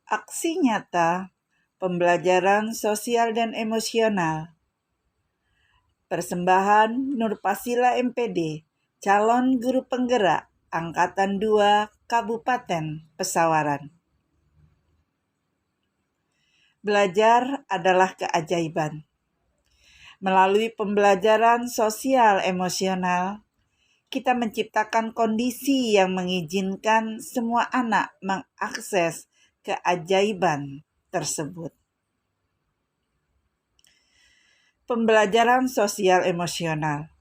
Aksi nyata, pembelajaran sosial dan emosional. Persembahan Nurpasila MPD, calon guru penggerak, Angkatan 2, Kabupaten Pesawaran. Belajar adalah keajaiban. Melalui pembelajaran sosial emosional, kita menciptakan kondisi yang mengizinkan semua anak mengakses keajaiban tersebut. Pembelajaran sosial emosional.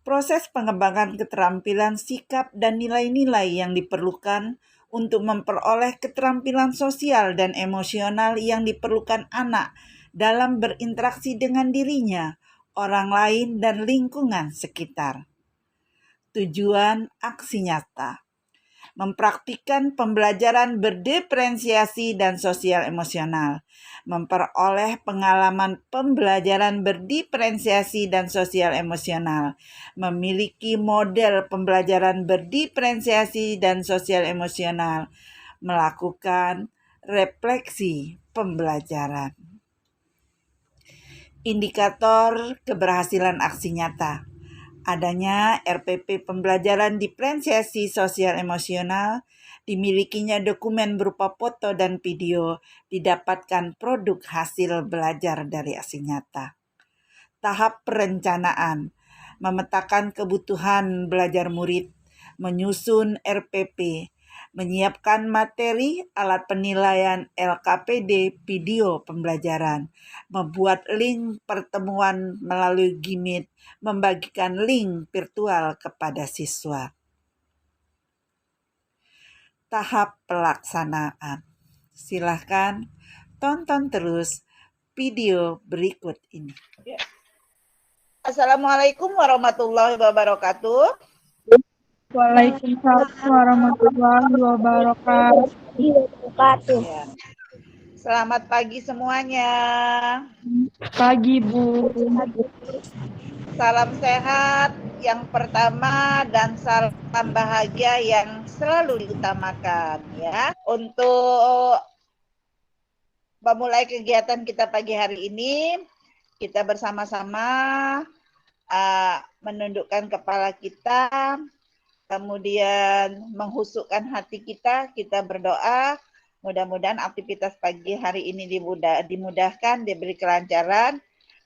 Proses pengembangan keterampilan sikap dan nilai-nilai yang diperlukan untuk memperoleh keterampilan sosial dan emosional yang diperlukan anak dalam berinteraksi dengan dirinya, orang lain, dan lingkungan sekitar. Tujuan aksi nyata. Mempraktikkan pembelajaran berdiferensiasi dan sosial emosional, memperoleh pengalaman pembelajaran berdiferensiasi dan sosial emosional, memiliki model pembelajaran berdiferensiasi dan sosial emosional, melakukan refleksi pembelajaran. Indikator keberhasilan aksi nyata. Adanya RPP pembelajaran diferensiasi sosial emosional, dimilikinya dokumen berupa foto dan video, didapatkan produk hasil belajar dari aksi nyata. Tahap perencanaan, memetakan kebutuhan belajar murid, menyusun RPP, menyiapkan materi, alat penilaian LKPD, video pembelajaran, membuat link pertemuan melalui Gmeet, membagikan link virtual kepada siswa. Tahap pelaksanaan. Silahkan tonton terus video berikut ini. Assalamualaikum warahmatullahi wabarakatuh. Waalaikumsalam warahmatullahi wabarakatuh. Ya. Selamat pagi semuanya. Pagi, Bu. Salam sehat yang pertama dan salam bahagia yang selalu diutamakan ya. Untuk memulai kegiatan kita pagi hari ini, kita bersama-sama menundukkan kepala kita, kemudian menghusukkan hati kita, kita berdoa. Mudah-mudahan aktivitas pagi hari ini dimudahkan, diberi kelancaran,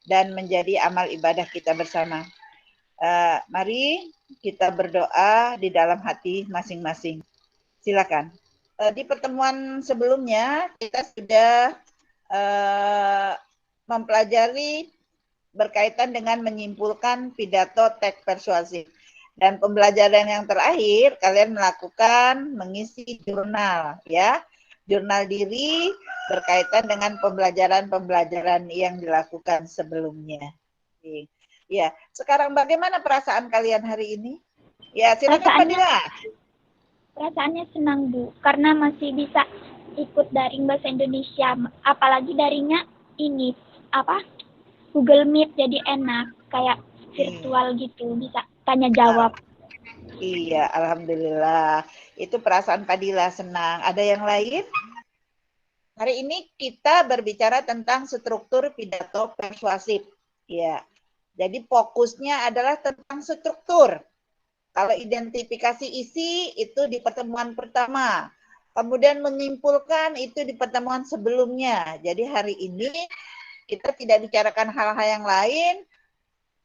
dan menjadi amal ibadah kita bersama. Mari kita berdoa di dalam hati masing-masing. Silakan. Di pertemuan sebelumnya kita sudah mempelajari berkaitan dengan menyimpulkan pidato teks persuasif. Dan pembelajaran yang terakhir kalian melakukan mengisi jurnal ya. Jurnal diri berkaitan dengan pembelajaran-pembelajaran yang dilakukan sebelumnya. Ya, sekarang bagaimana perasaan kalian hari ini? Ya, silakan Fadila. Perasaannya senang, Bu, karena masih bisa ikut daring bahasa Indonesia. Apalagi daringnya ini Google Meet, jadi enak, kayak virtual gitu, bisa tanya jawab. Iya, alhamdulillah. Itu perasaan Fadila senang. Ada yang lain? Hari ini kita berbicara tentang struktur pidato persuasif. Ya. Jadi fokusnya adalah tentang struktur. Kalau identifikasi isi itu di pertemuan pertama. Kemudian menyimpulkan itu di pertemuan sebelumnya. Jadi hari ini kita tidak bicarakan hal-hal yang lain,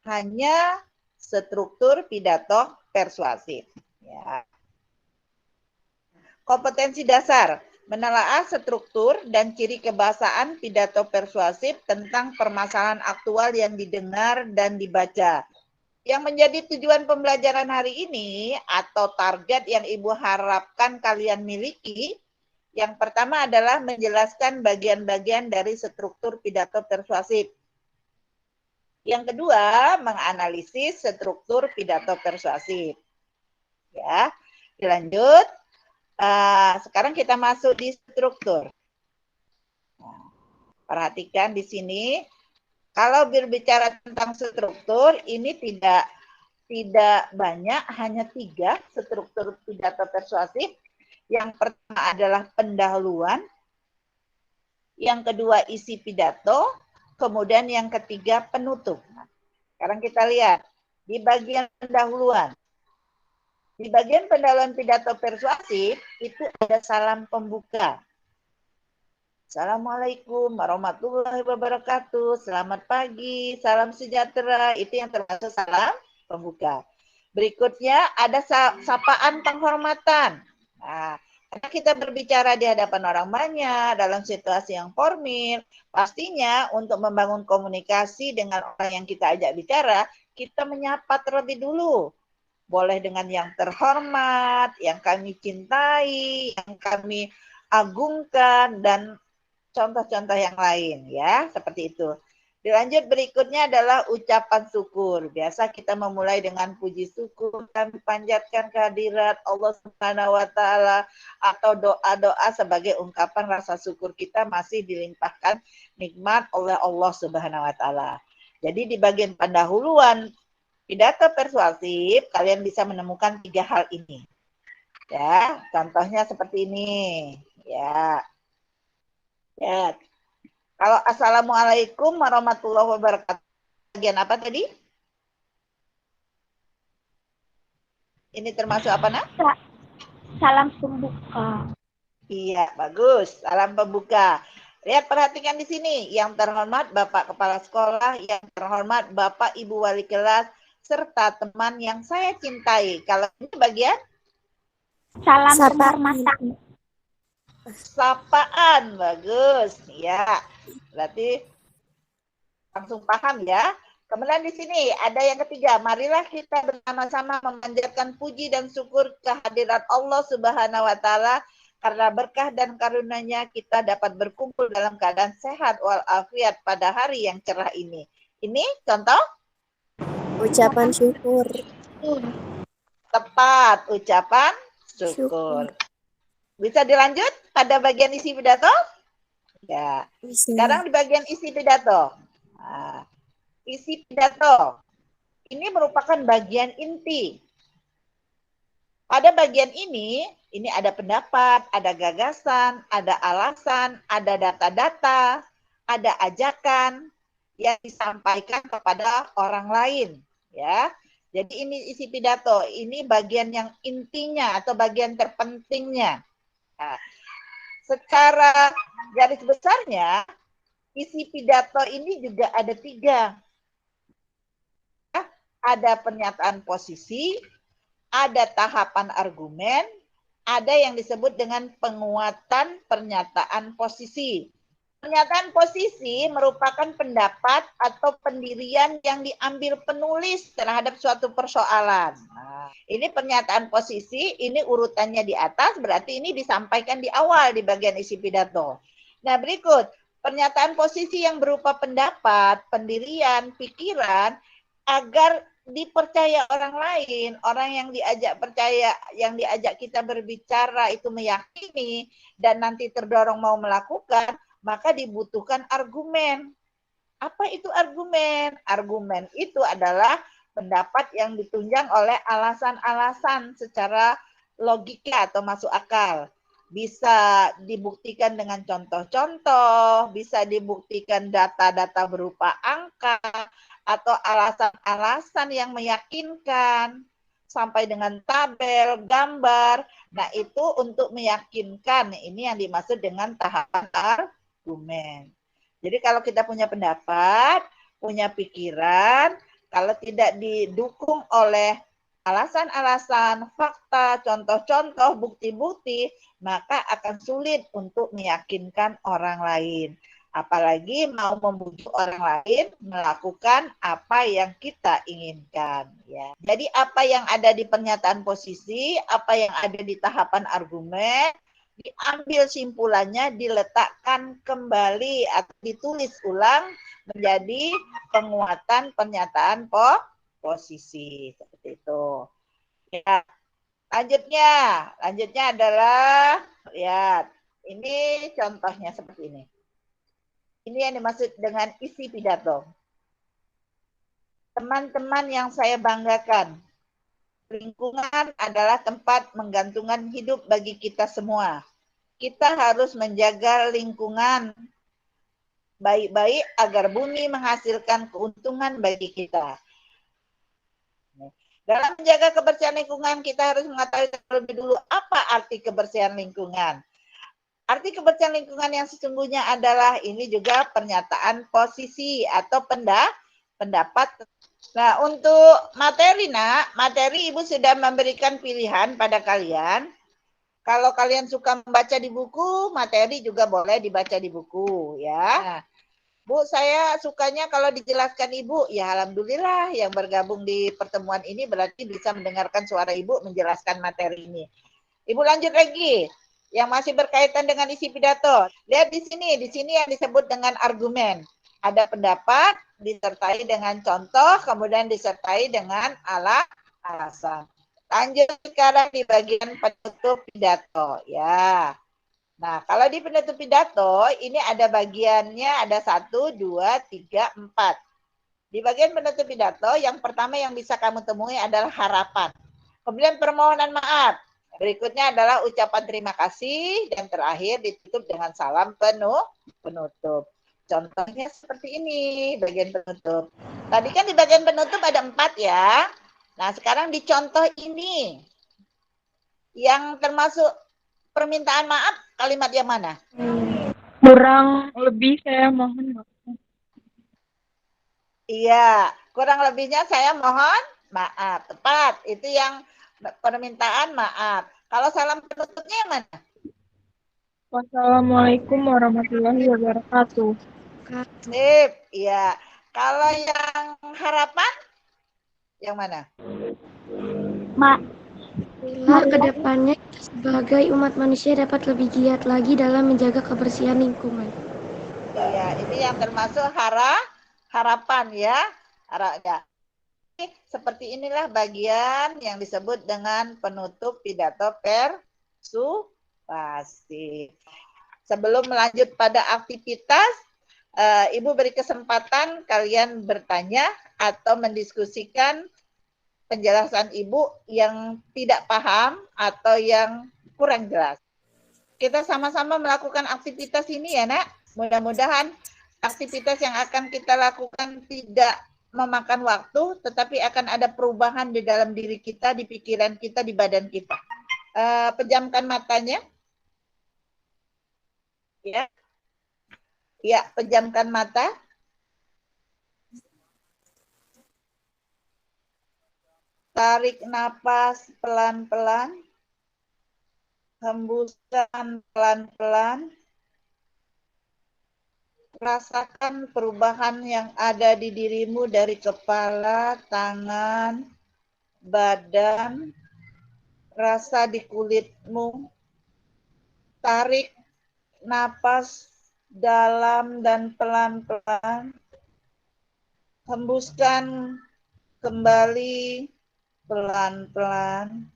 hanya struktur pidato persuasif. Ya. Kompetensi dasar, menelaah struktur dan ciri kebahasaan pidato persuasif tentang permasalahan aktual yang didengar dan dibaca. Yang menjadi tujuan pembelajaran hari ini atau target yang Ibu harapkan kalian miliki, yang pertama adalah menjelaskan bagian-bagian dari struktur pidato persuasif. Yang kedua, menganalisis struktur pidato persuasif. Ya, dilanjut. Sekarang kita masuk di struktur. Perhatikan di sini. Kalau berbicara tentang struktur, ini tidak banyak, hanya 3 struktur pidato persuasif. Yang pertama adalah pendahuluan, yang kedua isi pidato, kemudian yang ketiga penutup. Sekarang kita lihat di bagian pendahuluan. Di bagian pendahuluan pidato persuasif itu ada salam pembuka. Assalamualaikum warahmatullahi wabarakatuh. Selamat pagi, salam sejahtera. Itu yang termasuk salam pembuka. Berikutnya ada sapaan penghormatan. Nah, karena kita berbicara di hadapan orang banyak dalam situasi yang formal, pastinya untuk membangun komunikasi dengan orang yang kita ajak bicara, kita menyapa terlebih dulu. Boleh dengan yang terhormat, yang kami cintai, yang kami agungkan, dan contoh-contoh yang lain ya, seperti itu. Dilanjut berikutnya adalah ucapan syukur. Biasa kita memulai dengan puji syukur, kami panjatkan kehadirat Allah Subhanahu wa taala, atau doa-doa sebagai ungkapan rasa syukur kita masih dilimpahkan nikmat oleh Allah Subhanahu wa taala. Jadi di bagian pendahuluan pidato persuasif, kalian bisa menemukan 3 hal ini. Ya, contohnya seperti ini. Ya. Ya. Kalau Assalamualaikum warahmatullahi wabarakatuh. Bagian apa tadi? Ini termasuk apa, Nak? Salam pembuka. Iya, bagus. Salam pembuka. Lihat, perhatikan di sini. Yang terhormat Bapak Kepala Sekolah, yang terhormat Bapak Ibu Wali Kelas, serta teman yang saya cintai. Kalau ini bagian? Salam penghormatan. Sapaan, bagus. Ya, berarti langsung paham ya. Kemudian di sini ada yang ketiga. Marilah kita bersama-sama memanjatkan puji dan syukur kehadirat Allah Subhanahu wa taala, karena berkah dan karunia-Nya kita dapat berkumpul dalam keadaan sehat walafiat pada hari yang cerah ini. Ini contoh Ucapan syukur. tepat, ucapan syukur. Bisa dilanjut pada bagian isi pidato? Ya. Sekarang di bagian isi pidato. Nah, isi pidato ini merupakan bagian inti. Pada bagian ini ada pendapat, ada gagasan, ada alasan, ada data-data, ada ajakan yang disampaikan kepada orang lain, ya. Jadi ini isi pidato, ini bagian yang intinya atau bagian terpentingnya. Nah, secara garis besarnya, isi pidato ini juga ada 3. Ada pernyataan posisi, ada tahapan argumen, ada yang disebut dengan penguatan pernyataan posisi. Pernyataan posisi merupakan pendapat atau pendirian yang diambil penulis terhadap suatu persoalan. Nah, ini pernyataan posisi, ini urutannya di atas, berarti ini disampaikan di awal di bagian isi pidato. Nah, berikut pernyataan posisi yang berupa pendapat, pendirian, pikiran, agar dipercaya orang lain, orang yang diajak kita berbicara itu meyakini dan nanti terdorong mau melakukan, maka dibutuhkan argumen. Apa itu argumen? Argumen itu adalah pendapat yang ditunjang oleh alasan-alasan secara logika atau masuk akal. Bisa dibuktikan dengan contoh-contoh, bisa dibuktikan data-data berupa angka, atau alasan-alasan yang meyakinkan, sampai dengan tabel, gambar. Nah, itu untuk meyakinkan. Ini yang dimaksud dengan tahapan argumen. Jadi kalau kita punya pendapat, punya pikiran, kalau tidak didukung oleh alasan-alasan, fakta, contoh-contoh, bukti-bukti, maka akan sulit untuk meyakinkan orang lain. Apalagi mau membujuk orang lain melakukan apa yang kita inginkan. Ya. Jadi apa yang ada di pernyataan posisi, apa yang ada di tahapan argumen, diambil simpulannya, diletakkan kembali atau ditulis ulang menjadi penguatan pernyataan posisi. Seperti itu. Ya. Lanjutnya adalah, lihat, ini contohnya seperti ini. Ini yang dimaksud dengan isi pidato. Teman-teman yang saya banggakan, lingkungan adalah tempat menggantungkan hidup bagi kita semua. Kita harus menjaga lingkungan baik-baik agar bumi menghasilkan keuntungan bagi kita. Dalam menjaga kebersihan lingkungan, kita harus mengetahui terlebih dulu apa arti kebersihan lingkungan. Arti kebersihan lingkungan yang sesungguhnya adalah ini juga pernyataan posisi atau pendapat. Nah, untuk materi, Nak, materi Ibu sudah memberikan pilihan pada kalian. Kalau kalian suka membaca di buku, materi juga boleh dibaca di buku, ya. Nah, Bu, saya sukanya kalau dijelaskan Ibu, ya alhamdulillah yang bergabung di pertemuan ini berarti bisa mendengarkan suara Ibu menjelaskan materi ini. Ibu lanjut lagi, yang masih berkaitan dengan isi pidato. Lihat di sini yang disebut dengan argumen. Ada pendapat, disertai dengan contoh, kemudian disertai dengan alasan. Lanjut sekarang di bagian penutup pidato, ya. Nah, kalau di penutup pidato, ini ada bagiannya, ada 1, 2, 3, 4. Di bagian penutup pidato, yang pertama yang bisa kamu temui adalah harapan. Kemudian permohonan maaf. Berikutnya adalah ucapan terima kasih. Dan terakhir ditutup dengan salam penutup. Contohnya seperti ini, bagian penutup. Tadi kan di bagian penutup ada 4 ya. Nah, sekarang di contoh ini, yang termasuk permintaan maaf, kalimat yang mana? Kurang lebih saya mohon maaf. Iya, kurang lebihnya saya mohon maaf. Tepat, itu yang permintaan maaf. Kalau salam penutupnya yang mana? Wassalamualaikum warahmatullahi wabarakatuh. Sip, iya. Kalau yang harapan, yang mana? Semoga kedepannya kita sebagai umat manusia dapat lebih giat lagi dalam menjaga kebersihan lingkungan. Iya, ini yang termasuk harapan ya. Ya. Seperti inilah bagian yang disebut dengan penutup pidato persuasif. Sebelum melanjut pada aktivitas, Ibu beri kesempatan kalian bertanya atau mendiskusikan penjelasan Ibu yang tidak paham atau yang kurang jelas. Kita sama-sama melakukan aktivitas ini ya, Nak. Mudah-mudahan aktivitas yang akan kita lakukan tidak memakan waktu, tetapi akan ada perubahan di dalam diri kita, di pikiran kita, di badan kita. Pejamkan matanya. Ya. Ya, pejamkan mata. Tarik napas pelan-pelan. Hembuskan pelan-pelan. Rasakan perubahan yang ada di dirimu dari kepala, tangan, badan, rasa di kulitmu. Tarik napas dalam dan pelan-pelan. Hembuskan kembali pelan-pelan.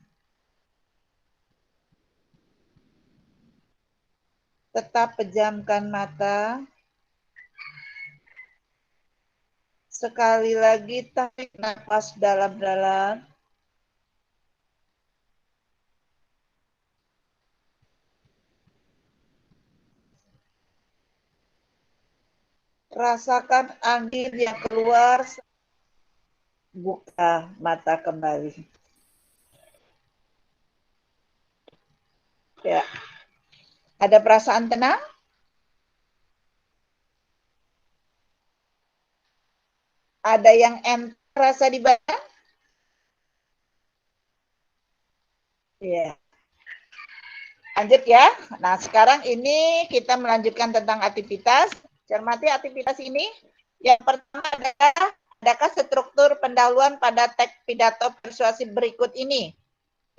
Tetap pejamkan mata. Sekali lagi tarik nafas dalam-dalam. Rasakan angin yang keluar. Buka mata kembali. Ya. Ada perasaan tenang? Ada yang rasa di badan? Ya. Lanjut ya. Nah, sekarang ini kita melanjutkan tentang aktivitas. Cermati aktivitas ini. Yang pertama adalah, adakah struktur pendahuluan pada teks pidato persuasif berikut ini?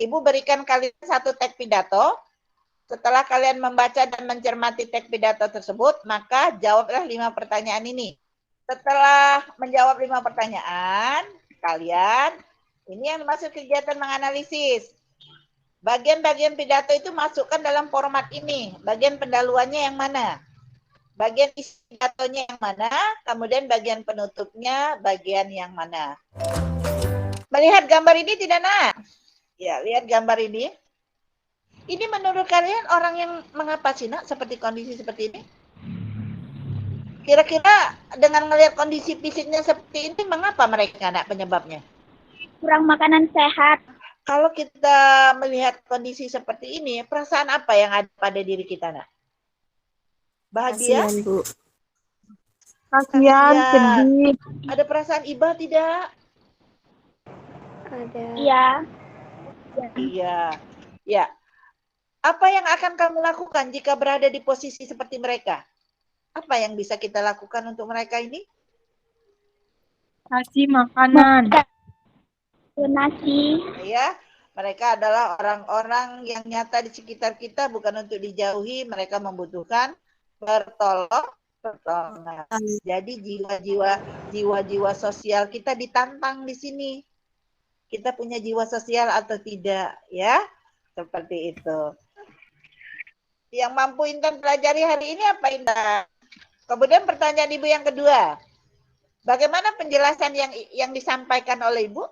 Ibu berikan kalian satu teks pidato. Setelah kalian membaca dan mencermati teks pidato tersebut, maka jawablah 5 pertanyaan ini. Setelah menjawab 5 pertanyaan, kalian, ini yang masuk kegiatan menganalisis. Bagian-bagian pidato itu masukkan dalam format ini. Bagian pendahuluannya yang mana? Bagian isi pidatonya yang mana? Kemudian bagian penutupnya bagian yang mana? Melihat gambar ini tidak, Nak? Ya, lihat gambar ini. Ini menurut kalian orang yang mengapa sih, Nak, seperti kondisi seperti ini? Kira-kira dengan melihat kondisi fisiknya seperti ini, mengapa mereka, Nak, penyebabnya? Kurang makanan sehat. Kalau kita melihat kondisi seperti ini, perasaan apa yang ada pada diri kita, Nak? Bahagia? Kasihan, Bu. Kasihan, Kasihan. sedih. Ada perasaan iba tidak? Ada. Iya. Iya. Ya. Apa yang akan kamu lakukan jika berada di posisi seperti mereka? Apa yang bisa kita lakukan untuk mereka ini? Kasih makanan. Donasi. Ya, mereka adalah orang-orang yang nyata di sekitar kita, bukan untuk dijauhi. Mereka membutuhkan pertolongan. Jadi jiwa-jiwa sosial kita ditantang di sini. Kita punya jiwa sosial atau tidak, ya? Seperti itu. Yang mampu Intan pelajari hari ini apa, Intan? Kemudian pertanyaan Ibu yang kedua. Bagaimana penjelasan yang disampaikan oleh Ibu?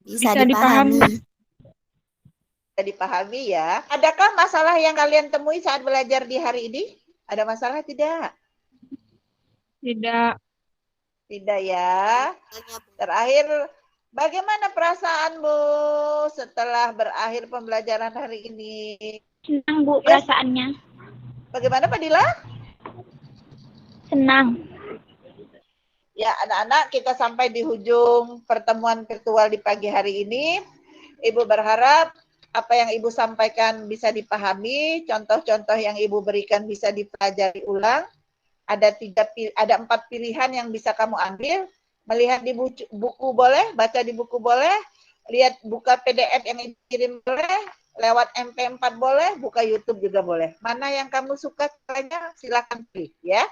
Bisa dipahami. Bisa dipahami ya. Adakah masalah yang kalian temui saat belajar di hari ini? Ada masalah tidak? Tidak. Tidak ya. Terakhir, bagaimana perasaanmu setelah berakhir pembelajaran hari ini? Senang, Bu, perasaannya. Bagaimana, Pak Dila? Senang. Ya, anak-anak, kita sampai di ujung pertemuan virtual di pagi hari ini. Ibu berharap apa yang Ibu sampaikan bisa dipahami, contoh-contoh yang Ibu berikan bisa dipelajari ulang. Ada 4 pilihan yang bisa kamu ambil. Melihat di buku boleh, baca di buku boleh, lihat buka PDF yang dikirim boleh, lewat MP4 boleh, buka YouTube juga boleh. Mana yang kamu suka caranya, silakan pilih ya.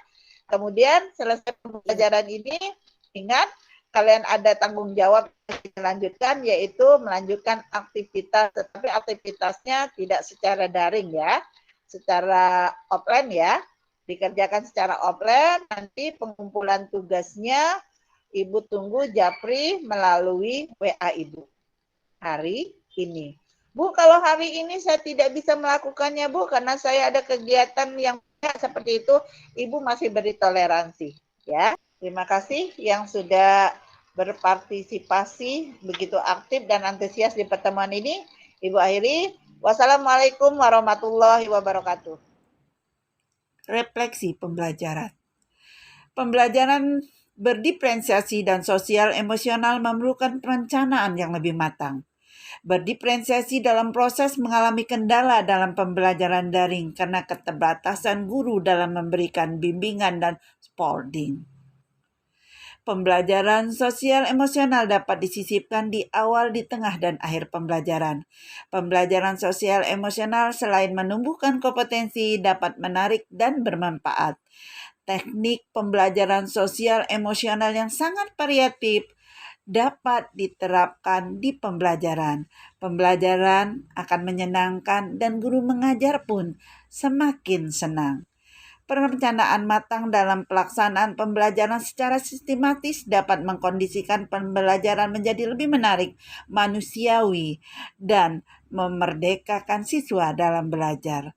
Kemudian selesai pembelajaran ini, ingat kalian ada tanggung jawab melanjutkan, yaitu melanjutkan aktivitas, tetapi aktivitasnya tidak secara daring ya, secara offline ya, dikerjakan secara offline. Nanti pengumpulan tugasnya Ibu tunggu Japri melalui WA Ibu hari ini. Bu, kalau hari ini saya tidak bisa melakukannya, Bu, karena saya ada kegiatan yang seperti itu, Ibu masih beri toleransi. Ya, terima kasih yang sudah berpartisipasi begitu aktif dan antusias di pertemuan ini. Ibu akhiri. Wassalamualaikum warahmatullahi wabarakatuh. Refleksi pembelajaran. Pembelajaran berdiferensiasi dan sosial emosional memerlukan perencanaan yang lebih matang. Berdiferensiasi dalam proses mengalami kendala dalam pembelajaran daring karena keterbatasan guru dalam memberikan bimbingan dan supporting. Pembelajaran sosial emosional dapat disisipkan di awal, di tengah, dan akhir pembelajaran. Pembelajaran sosial emosional selain menumbuhkan kompetensi dapat menarik dan bermanfaat. Teknik pembelajaran sosial emosional yang sangat variatif dapat diterapkan di pembelajaran. Pembelajaran akan menyenangkan dan guru mengajar pun semakin senang. Perencanaan matang dalam pelaksanaan pembelajaran secara sistematis dapat mengkondisikan pembelajaran menjadi lebih menarik, manusiawi, dan memerdekakan siswa dalam belajar.